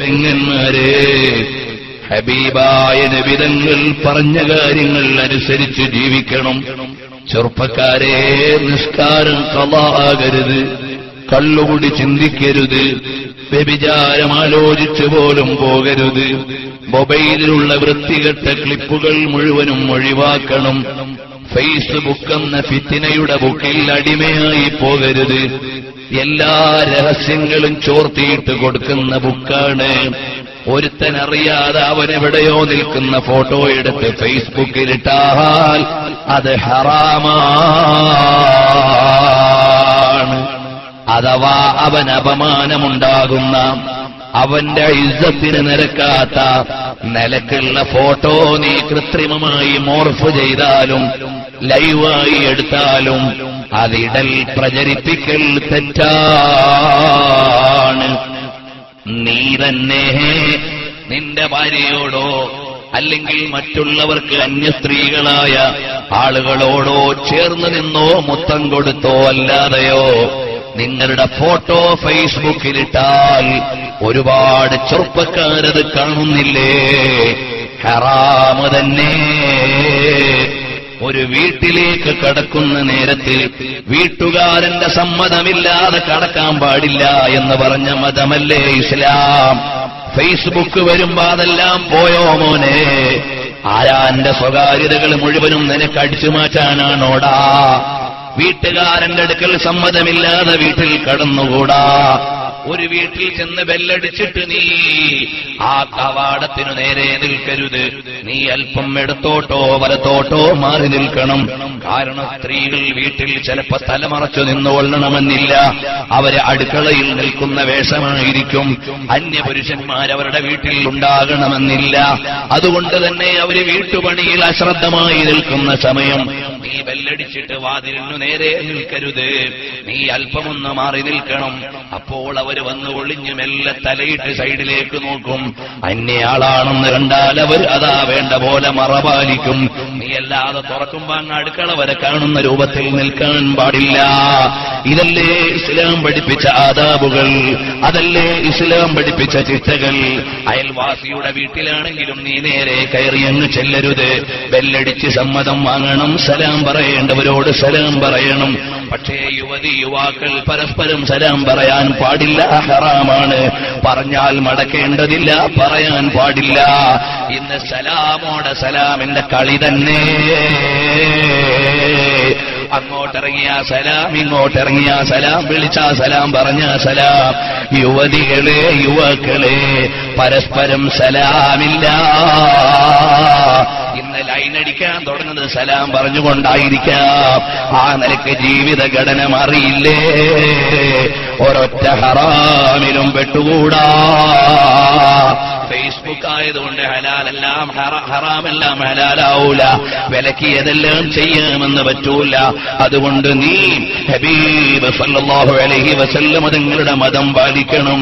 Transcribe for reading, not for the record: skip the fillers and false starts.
പെങ്ങന്മാരെ, ഹബീബായ നബി തങ്ങൾ പറഞ്ഞ കാര്യങ്ങൾ അനുസരിച്ച് ജീവിക്കണം. ചെറുപ്പക്കാരെ, നിസ്കാരം ഖളാ ആകരുത്, കള്ളുകുടി ചിന്തിക്കരുത്, വ്യഭിചാരം ആലോചിച്ചു പോലും പോകരുത്, മൊബൈലിലുള്ള വൃത്തികെട്ട ക്ലിപ്പുകൾ മുഴുവനും ഒഴിവാക്കണം. ഫേസ്ബുക്ക് എന്ന ഫിത്തിനയുടെ ബുക്കിൽ അടിമയായി പോകരുത്. എല്ലാ രഹസ്യങ്ങളും ചോർത്തിയിട്ട് കൊടുക്കുന്ന ബുക്കാണ്. ഒരുത്തനറിയാതെ അവനെവിടെയോ നിൽക്കുന്ന ഫോട്ടോ എടുത്ത് ഫേസ്ബുക്കിലിട്ടാൽ അത് ഹറാമാണ്. അഥവാ അവൻ അപമാനമുണ്ടാകുന്ന, അവന്റെ ഇസ്സത്തിന് നിരക്കാത്ത നിലക്കുള്ള ഫോട്ടോ നീ കൃത്രിമമായി മോർഫ് ചെയ്താലും ലൈവായി എടുത്താലും അതിടൽ പ്രചരിപ്പിക്കൽ തെറ്റാണ്. നീ തന്നെ നിന്റെ ഭാര്യയോടോ അല്ലെങ്കിൽ മറ്റുള്ളവർക്ക് അന്യസ്ത്രീകളായ ആളുകളോടോ ചേർന്ന് നിന്നോ മുത്തം കൊടുത്തോ അല്ലാതെയോ നിങ്ങളുടെ ഫോട്ടോ ഫേസ്ബുക്കിലിട്ടാൽ ഒരുപാട് ചെറുപ്പക്കാരത് കാണുന്നില്ലേ? ഹറാമ് തന്നെ. ഒരു വീട്ടിലേക്ക് കടക്കുന്ന നേരത്തിൽ വീട്ടുകാരന്റെ സമ്മതമില്ലാതെ കടക്കാൻ പാടില്ല എന്ന് പറഞ്ഞ മതമല്ലേ ഇസ്ലാം? ഫേസ്ബുക്ക് വരുമ്പോ അതെല്ലാം പോയോ മോനെ? ആരാന്റെ സ്വകാര്യതകൾ മുഴുവനും നിനക്ക് അടിച്ചു മാറ്റാനാണോടാ? വീട്ടുകാരന്റെ അടുക്കൽ സമ്മതമില്ലാതെ വീട്ടിൽ കടന്നുകൂടാ. ഒരു വീട്ടിൽ ചെന്ന് ബെല്ലടിച്ചിട്ട് നീ ആ കവാടത്തിനു നേരെ നിൽക്കരുത്. നീ അല്പം ഇടത്തോട്ടോ വലത്തോട്ടോ മാറി നിൽക്കണം. കാരണം സ്ത്രീകൾ വീട്ടിൽ ചിലപ്പോ തലമറച്ചു നിന്നുകൊള്ളണമെന്നില്ല. അവര് അടുക്കളയിൽ നിൽക്കുന്ന വേഷമായിരിക്കും. അന്യപുരുഷന്മാരവരുടെ വീട്ടിൽ ഉണ്ടാകണമെന്നില്ല. അതുകൊണ്ട് തന്നെ അവര് വീട്ടുപണിയിൽ അശ്രദ്ധമായി നിൽക്കുന്ന സമയം നീ ബെല്ലടിച്ചിട്ട് വാതിലിനു നേരെ നിൽക്കരുത്. നീ അല്പമൊന്ന് മാറി നിൽക്കണം. അപ്പോൾ അവര് വന്ന് ഒളിഞ്ഞു മെല്ലെ തലയിട്ട് സൈഡിലേക്ക് നോക്കും. അന്യയാളാണെന്ന് കണ്ടാൽ അവർ അതാ വേണ്ട പോലെ മറപാലിക്കും. നീ അല്ലാതെ തുറക്കുമ്പോ അങ്ങ് അടുക്കള വരെ കാണുന്ന രൂപത്തിൽ നിൽക്കാൻ പാടില്ല. ഇതല്ലേ ഇസ്ലാം പഠിപ്പിച്ച ആദാബുകൾ, അതല്ലേ ഇസ്ലാം പഠിപ്പിച്ച ചിട്ടകൾ. അയൽവാസിയുടെ വീട്ടിലാണെങ്കിലും നീ നേരെ കയറി അങ്ങ് ചെല്ലരുത്. ബെല്ലടിച്ച് സമ്മതം വാങ്ങണം. സലാം പറയേണ്ടവരോട് സലാം പറയണം. പക്ഷേ യുവാക്കൾ പരസ്പരം സലാം പറയാൻ പാടില്ല, ഹറാമാണ്. പറഞ്ഞാൽ മടക്കേണ്ടതില്ല, പറയാൻ പാടില്ല. ഇന്ന് സലാമോടെ സലാമിന്റെ കളി തന്നെ. അങ്ങോട്ടിറങ്ങിയ സലാം, ഇങ്ങോട്ടിറങ്ങിയ സലാം, വിളിച്ച സലാം, പറഞ്ഞ സലാം. യുവതികളെ, യുവാക്കളെ, പരസ്പരം സലാമില്ല. ഇന്ന് ലൈനടിക്കാൻ തുടങ്ങുന്നത് സലാം പറഞ്ഞുകൊണ്ടായിരിക്കാം. ആ നിലയ്ക്ക് ജീവിതഘടന അറിയില്ലേ? ഒരൊറ്റ ഹറാമിലും പെട്ടുകൂടാ. ഫേസ്ബുക്ക് ആയതുകൊണ്ട് ഹലാലെല്ലാം ഹറാമെല്ലാം ഹലാലാവൂല. വിലക്കിയതെല്ലാം ചെയ്യാമെന്ന് പറ്റൂല. അതുകൊണ്ട് നീ ഹബീബ് സല്ലല്ലാഹു അലൈഹി വസല്ലം തങ്ങളുടെ മതം പാലിക്കണം.